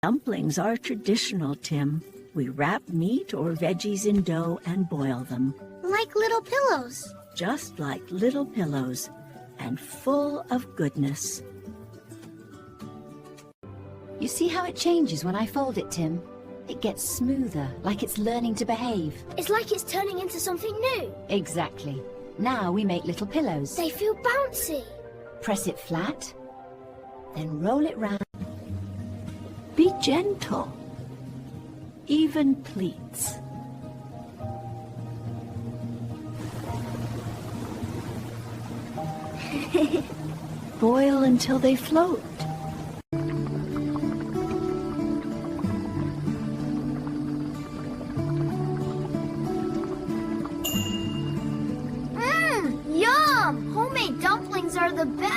Dumplings are traditional, Tim. We wrap meat or veggies in dough and boil them. Like little pillows. Just like little pillows, and full of goodness. You see how it changes when I fold it, Tim? It gets smoother, like it's learning to behave. It's like it's turning into something new. Exactly. Now we make little pillows. They feel bouncy. Press it flat, then roll it round. Be gentle. Even pleats. Boil until they float. Yum! Homemade dumplings are the best.